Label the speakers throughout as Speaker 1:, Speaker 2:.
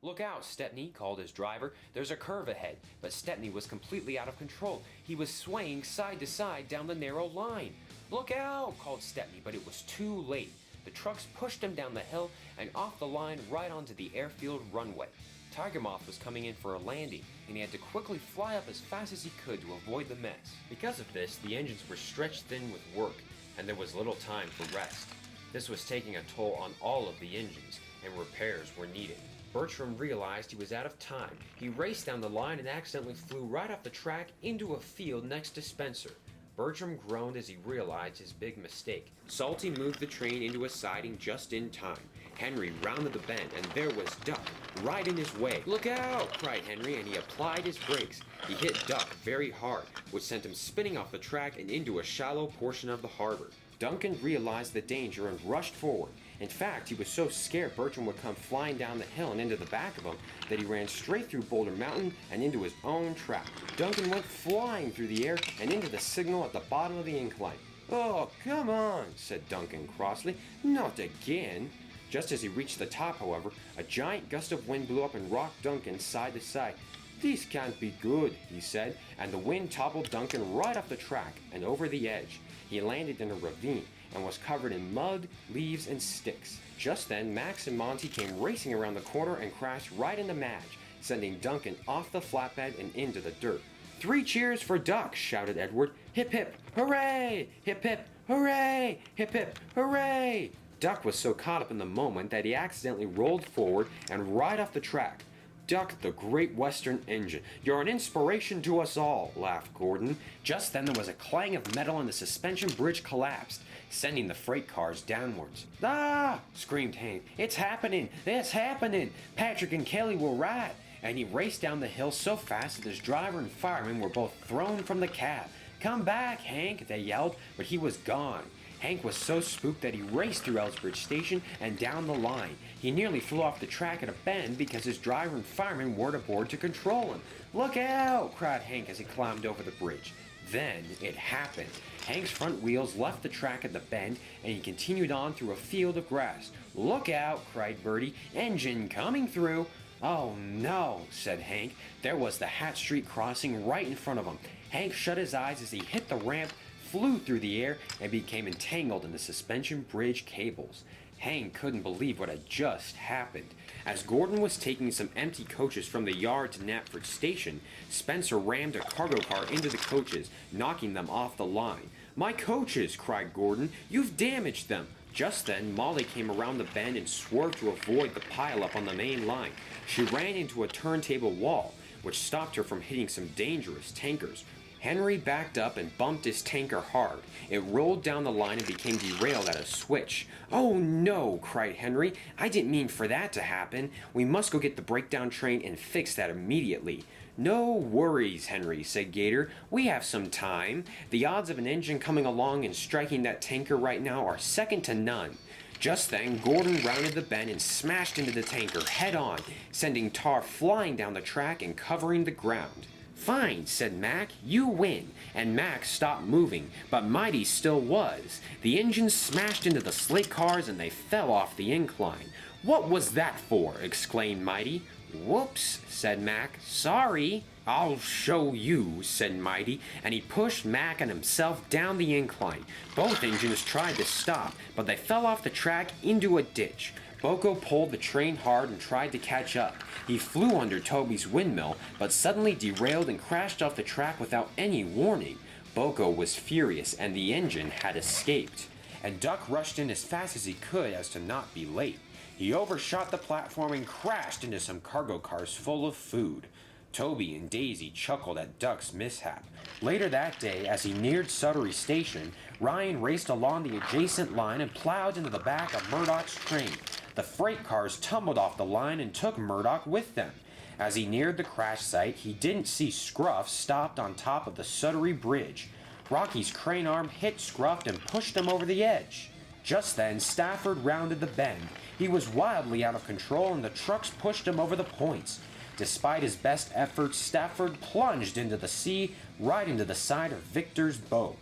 Speaker 1: "Look out, Stepney," called his driver. "There's a curve ahead." But Stepney was completely out of control. He was swaying side to side down the narrow line. "Look out," called Stepney, but it was too late. The trucks pushed him down the hill and off the line right onto the airfield runway. Tiger Moth was coming in for a landing, and he had to quickly fly up as fast as he could to avoid the mess. Because of this, the engines were stretched thin with work, and there was little time for rest. This was taking a toll on all of the engines, and repairs were needed. Bertram realized he was out of time. He raced down the line and accidentally flew right off the track into a field next to Spencer. Bertram groaned as he realized his big mistake. Salty moved the train into a siding just in time. Henry rounded the bend, and there was Duck, right in his way. "Look out!" cried Henry, and he applied his brakes. He hit Duck very hard, which sent him spinning off the track and into a shallow portion of the harbor. Duncan realized the danger and rushed forward. In fact, he was so scared Bertram would come flying down the hill and into the back of him that he ran straight through Boulder Mountain and into his own trap. Duncan went flying through the air and into the signal at the bottom of the incline. "Oh, come on," said Duncan crossly. "Not again." Just as he reached the top, however, a giant gust of wind blew up and rocked Duncan side to side. "This can't be good," he said, and the wind toppled Duncan right off the track and over the edge. He landed in a ravine and was covered in mud, leaves, and sticks. Just then, Max and Monty came racing around the corner and crashed right into Madge, sending Duncan off the flatbed and into the dirt. "3 cheers for Duck!" shouted Edward. "Hip hip, hooray! Hip hip, hooray! Hip hip, hooray!" Duck was so caught up in the moment that he accidentally rolled forward and right off the track. "Duck, the Great Western Engine, you're an inspiration to us all," laughed Gordon. Just then there was a clang of metal and the suspension bridge collapsed, sending the freight cars downwards. "Ah!" screamed Hank. "It's happening! It's happening! Patrick and Kelly were right!" And he raced down the hill so fast that his driver and fireman were both thrown from the cab. "Come back, Hank!" they yelled, but he was gone. Hank was so spooked that he raced through Elsbridge Station and down the line. He nearly flew off the track at a bend because his driver and fireman weren't aboard to control him. "Look out!" cried Hank as he climbed over the bridge. Then it happened. Hank's front wheels left the track at the bend, and he continued on through a field of grass. "Look out!" cried Bertie. "Engine coming through!" "Oh no," said Hank. There was the Hat Street crossing right in front of him. Hank shut his eyes as he hit the ramp, flew through the air, and became entangled in the suspension bridge cables. Hank couldn't believe what had just happened. As Gordon was taking some empty coaches from the yard to Knapford Station, Spencer rammed a cargo car into the coaches, knocking them off the line. "My coaches!" cried Gordon. "You've damaged them!" Just then, Molly came around the bend and swerved to avoid the pileup on the main line. She ran into a turntable wall, which stopped her from hitting some dangerous tankers. Henry backed up and bumped his tanker hard. It rolled down the line and became derailed at a switch. "Oh no!" cried Henry. "I didn't mean for that to happen. We must go get the breakdown train and fix that immediately." "No worries, Henry," said Gator. "We have some time. The odds of an engine coming along and striking that tanker right now are second to none." Just then, Gordon rounded the bend and smashed into the tanker head on, sending tar flying down the track and covering the ground. "Fine," said Mac, "you win." And Mac stopped moving, but Mighty still was. The engines smashed into the slate cars and they fell off the incline. "What was that for?" exclaimed Mighty. "Whoops," said Mac. "Sorry." "I'll show you," said Mighty, and he pushed Mac and himself down the incline. Both engines tried to stop, but they fell off the track into a ditch. Boko pulled the train hard and tried to catch up. He flew under Toby's windmill, but suddenly derailed and crashed off the track without any warning. Boko was furious, and the engine had escaped. And Duck rushed in as fast as he could as to not be late. He overshot the platform and crashed into some cargo cars full of food. Toby and Daisy chuckled at Duck's mishap. Later that day, as he neared Suttery Station, Ryan raced along the adjacent line and plowed into the back of Murdoch's train. The freight cars tumbled off the line and took Murdoch with them. As he neared the crash site, he didn't see Scruff stopped on top of the Suttery Bridge. Rocky's crane arm hit Scruff and pushed him over the edge. Just then, Stafford rounded the bend. He was wildly out of control and the trucks pushed him over the points. Despite his best efforts, Stafford plunged into the sea, right into the side of Victor's boat.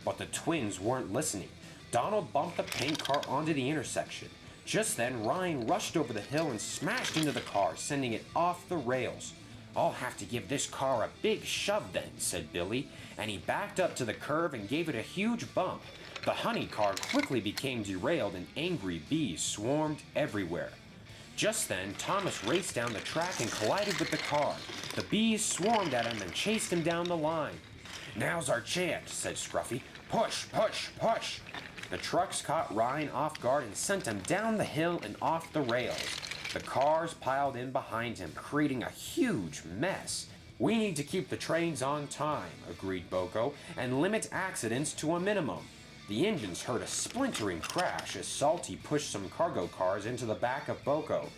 Speaker 1: But the twins weren't listening. Donald bumped the paint car onto the intersection. Just then, Ryan rushed over the hill and smashed into the car, sending it off the rails. "I'll have to give this car a big shove then," said Billy, and he backed up to the curve and gave it a huge bump. The honey car quickly became derailed and angry bees swarmed everywhere. Just then, Thomas raced down the track and collided with the car. The bees swarmed at him and chased him down the line. "Now's our chance," said Scruffy. "Push, push, push." The trucks caught Ryan off guard and sent him down the hill and off the rails. The cars piled in behind him, creating a huge mess. "We need to keep the trains on time," agreed Boko, "and limit accidents to a minimum." The engines heard a splintering crash as Salty pushed some cargo cars into the back of Boko.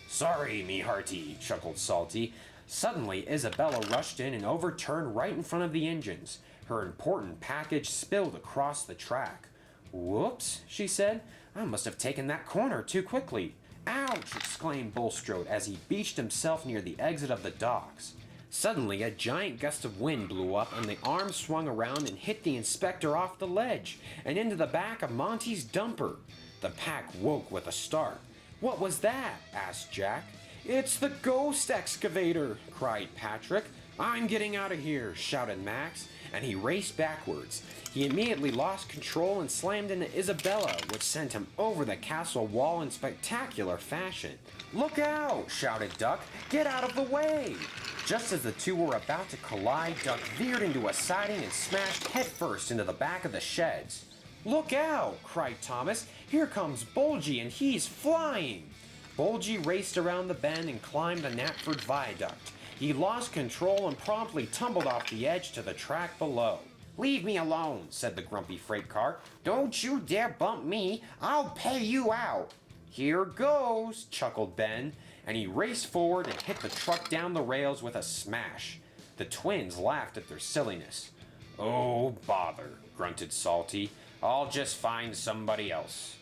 Speaker 1: "Sorry, me hearty," chuckled Salty. Suddenly, Isabella rushed in and overturned right in front of the engines. Her important package spilled across the track. "Whoops," she said. "I must have taken that corner too quickly." "Ouch!" exclaimed Bulstrode as he beached himself near the exit of the docks. Suddenly, a giant gust of wind blew up and the arm swung around and hit the inspector off the ledge and into the back of Monty's dumper. The pack woke with a start. "What was that?" asked Jack. "It's the ghost excavator!" cried Patrick. "I'm getting out of here!" shouted Max, and he raced backwards. He immediately lost control and slammed into Isabella, which sent him over the castle wall in spectacular fashion. "Look out!" shouted Duck. "Get out of the way!" Just as the two were about to collide, Duck veered into a siding and smashed headfirst into the back of the sheds. "Look out!" cried Thomas. "Here comes Bulgy, and he's flying!" Bulgy raced around the bend and climbed the Knapford Viaduct. He lost control and promptly tumbled off the edge to the track below. "Leave me alone," said the grumpy freight car. "Don't you dare bump me. I'll pay you out." "Here goes," chuckled Ben, and he raced forward and hit the truck down the rails with a smash. The twins laughed at their silliness. "Oh, bother," grunted Salty. "I'll just find somebody else."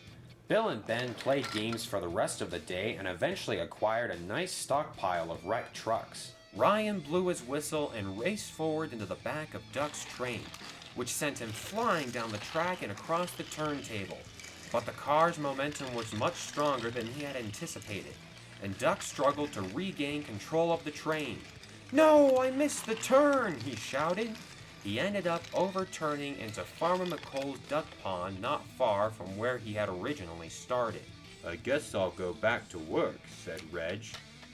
Speaker 1: Bill and Ben played games for the rest of the day and eventually acquired a nice stockpile of wrecked trucks. Ryan blew his whistle and raced forward into the back of Duck's train, which sent him flying down the track and across the turntable. But the car's momentum was much stronger than he had anticipated, and Duck struggled to regain control of the train. "No, I missed the turn!" he shouted. He ended up overturning into Farmer McColl's duck pond not far from where he had originally started. "I guess I'll go back to work," said Reg.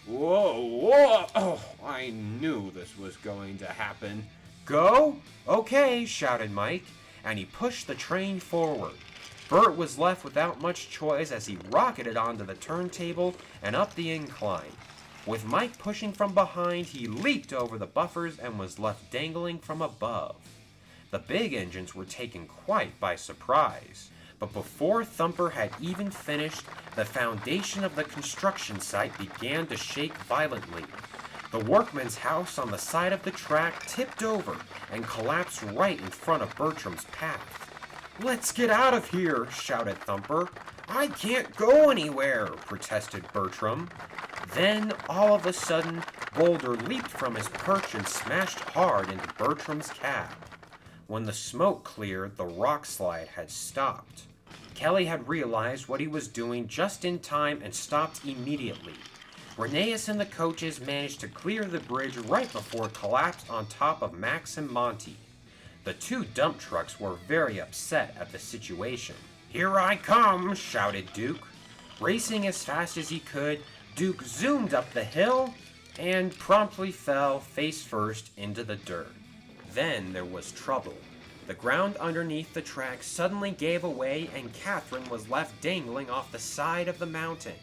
Speaker 1: "Whoa, whoa! Oh, I knew this was going to happen." "Go? Okay," shouted Mike, and he pushed the train forward. Bert was left without much choice as he rocketed onto the turntable and up the incline. With Mike pushing from behind, he leaped over the buffers and was left dangling from above. The big engines were taken quite by surprise, but before Thumper had even finished, the foundation of the construction site began to shake violently. The workman's house on the side of the track tipped over and collapsed right in front of Bertram's path. "Let's get out of here!" shouted Thumper. "I can't go anywhere!" protested Bertram. Then, all of a sudden, Boulder leaped from his perch and smashed hard into Bertram's cab. When the smoke cleared, the rock slide had stopped. Kelly had realized what he was doing just in time and stopped immediately. Rheneas and the coaches managed to clear the bridge right before it collapsed on top of Max and Monty. The two dump trucks were very upset at the situation. "Here I come!" shouted Duke. Racing as fast as he could, Duke zoomed up the hill and promptly fell face first into the dirt. Then there was trouble. The ground underneath the track suddenly gave away and Catherine was left dangling off the side of the mountain.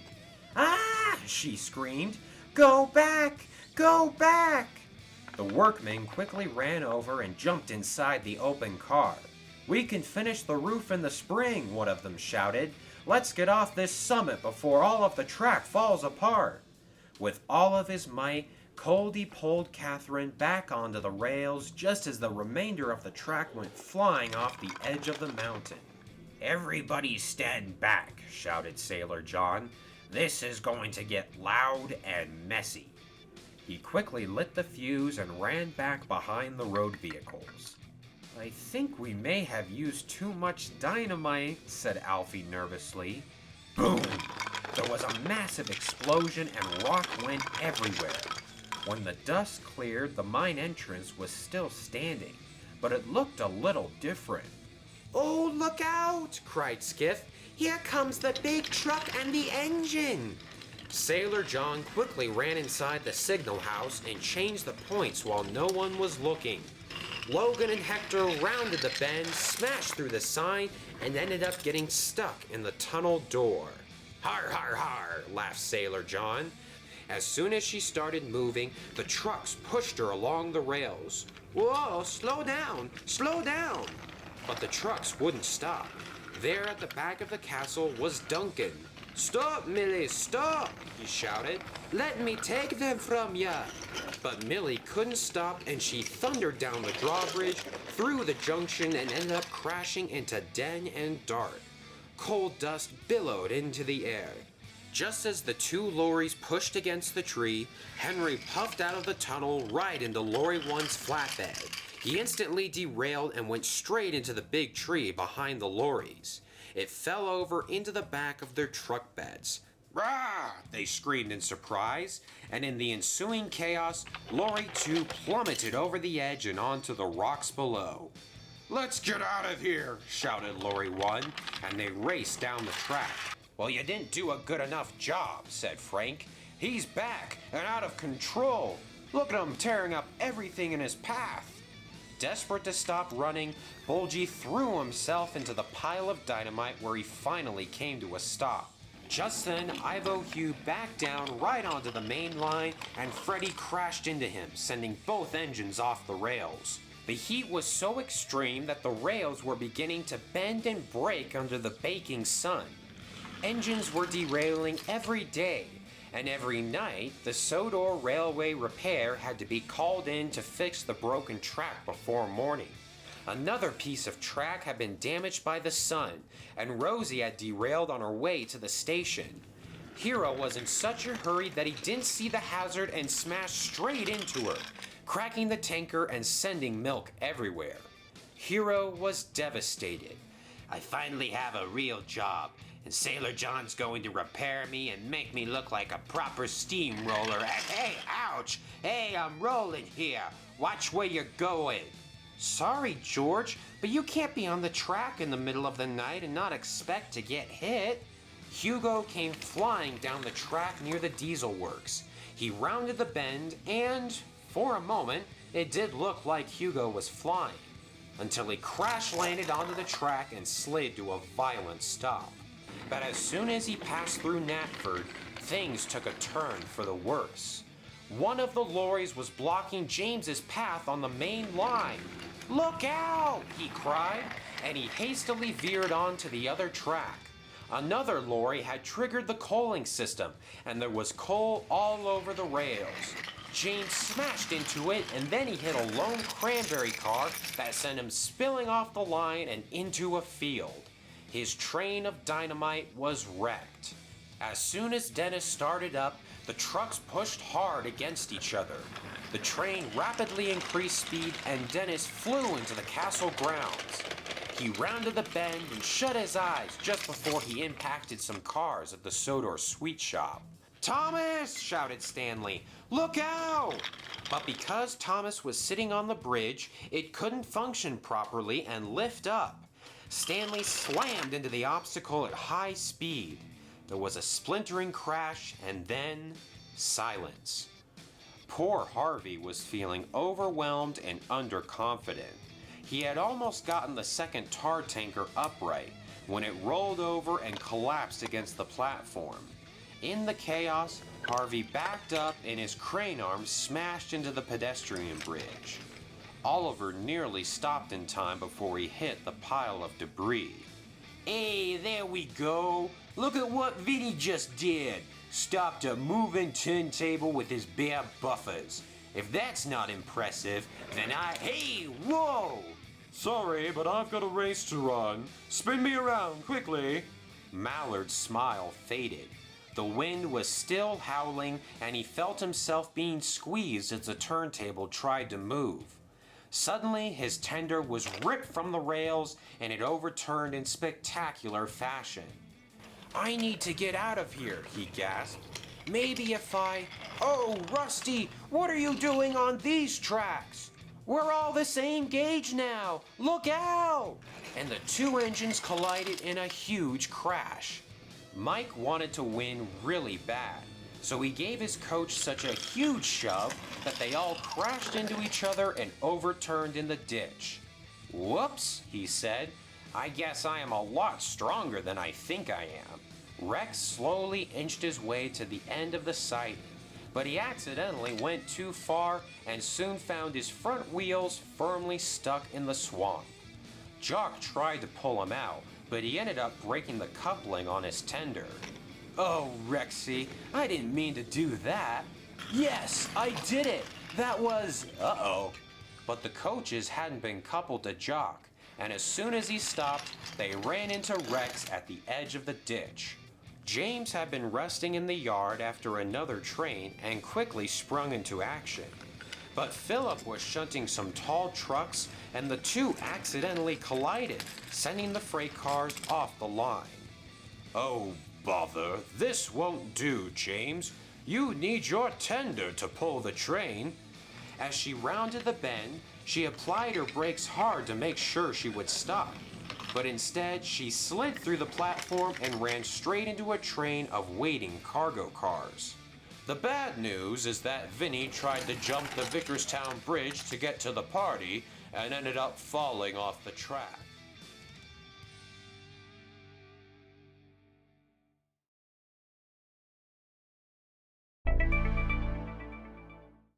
Speaker 1: "Ah!" she screamed. "Go back! Go back!" The workmen quickly ran over and jumped inside the open car. "We can finish the roof in the spring," one of them shouted. "Let's get off this summit before all of the track falls apart." With all of his might, Coldy pulled Catherine back onto the rails just as the remainder of the track went flying off the edge of the mountain. "Everybody stand back," shouted Sailor John. "This is going to get loud and messy." He quickly lit the fuse and ran back behind the road vehicles. "I think we may have used too much dynamite," said Alfie nervously. Boom! There was a massive explosion and rock went everywhere. When the dust cleared, the mine entrance was still standing, but it looked a little different.
Speaker 2: "Oh, look out!" cried Skiff. "Here comes the big truck and the engine!" Sailor John quickly ran inside the signal house and changed the points while no one was looking. Logan and Hector rounded the bend, smashed through the sign, and ended up getting stuck in the tunnel door. "Har, har, har," laughed Sailor John. As soon as she started moving, the trucks pushed her along the rails. "Whoa, slow down, slow down!" But the trucks wouldn't stop. There at the back of the castle was Duncan. "Stop, Millie, stop!" he shouted. "Let me take them from ya!" But Millie couldn't stop, and she thundered down the drawbridge, through the junction, and ended up crashing into Den and Dart. Coal dust billowed into the air. Just as the two lorries pushed against the tree, Henry puffed out of the tunnel right into Lorry 1's flatbed. He instantly derailed and went straight into the big tree behind the lorries. It fell over into the back of their truck beds. "Rah!" they screamed in surprise, and in the ensuing chaos, Lorry 2 plummeted over the edge and onto the rocks below. "Let's get out of here!" shouted Lorry 1, and they raced down the track. "Well, you didn't do a good enough job," said Frank. "He's back and out of control. Look at him tearing up everything in his path." Desperate to stop running, Bulgy threw himself into the pile of dynamite where he finally came to a stop. Just then, Ivo Hugh backed down right onto the main line, and Freddy crashed into him, sending both engines off the rails. The heat was so extreme that the rails were beginning to bend and break under the baking sun. Engines were derailing every day, and every night, the Sodor Railway repair had to be called in to fix the broken track before morning. Another piece of track had been damaged by the sun, and Rosie had derailed on her way to the station. Hero was in such a hurry that he didn't see the hazard and smashed straight into her, cracking the tanker and sending milk everywhere. Hero was devastated. "I finally have a real job, and Sailor John's going to repair me and make me look like a proper steamroller. And hey, ouch! Hey, I'm rolling here. Watch where you're going." "Sorry, George, but you can't be on the track in the middle of the night and not expect to get hit." Hugo came flying down the track near the diesel works. He rounded the bend, and for a moment, it did look like Hugo was flying, until he crash-landed onto the track and slid to a violent stop. But as soon as he passed through Knapford, things took a turn for the worse. One of the lorries was blocking James's path on the main line. "Look out!" he cried, and he hastily veered onto the other track. Another lorry had triggered the coaling system, and there was coal all over the rails. James smashed into it, and then he hit a lone cranberry car that sent him spilling off the line and into a field. His train of dynamite was wrecked. As soon as Dennis started up, the trucks pushed hard against each other. The train rapidly increased speed, and Dennis flew into the castle grounds. He rounded the bend and shut his eyes just before he impacted some cars at the Sodor Sweet Shop. "Thomas!" shouted Stanley. "Look out!" But because Thomas was sitting on the bridge, it couldn't function properly and lift up. Stanley slammed into the obstacle at high speed. There was a splintering crash, and then silence. Poor Harvey was feeling overwhelmed and underconfident. He had almost gotten the second tar tanker upright when it rolled over and collapsed against the platform. In the chaos, Harvey backed up and his crane arm smashed into the pedestrian bridge. Oliver nearly stopped in time before he hit the pile of debris. "Hey, there we go! Look at what Vinny just did! Stopped a moving turntable with his bare buffers. If that's not impressive, then Hey, whoa! Sorry, but I've got a race to run. Spin me around, quickly!" Mallard's smile faded. The wind was still howling, and he felt himself being squeezed as the turntable tried to move. Suddenly, his tender was ripped from the rails, and it overturned in spectacular fashion. I need to get out of here, he gasped. Maybe if I... Oh, Rusty, what are you doing on these tracks? We're all the same gauge now. Look out! And the two engines collided in a huge crash. Mike wanted to win really bad, so he gave his coach such a huge shove that they all crashed into each other and overturned in the ditch. Whoops, he said. I guess I am a lot stronger than I think I am. Rex slowly inched his way to the end of the siding, but he accidentally went too far and soon found his front wheels firmly stuck in the swamp. Jock tried to pull him out, but he ended up breaking the coupling on his tender. Oh, Rexy, I didn't mean to do that. Yes, I did it. That was... Uh-oh. But the coaches hadn't been coupled to Jock, and as soon as he stopped, they ran into Rex at the edge of the ditch. James had been resting in the yard after another train and quickly sprung into action. But Philip was shunting some tall trucks, and the two accidentally collided, sending the freight cars off the line. Oh, bother, this won't do, James. You need your tender to pull the train. As she rounded the bend, she applied her brakes hard to make sure she would stop. But instead, she slid through the platform and ran straight into a train of waiting cargo cars. The bad news is that Vinny tried to jump the Vickerstown Bridge to get to the party and ended up falling off the track.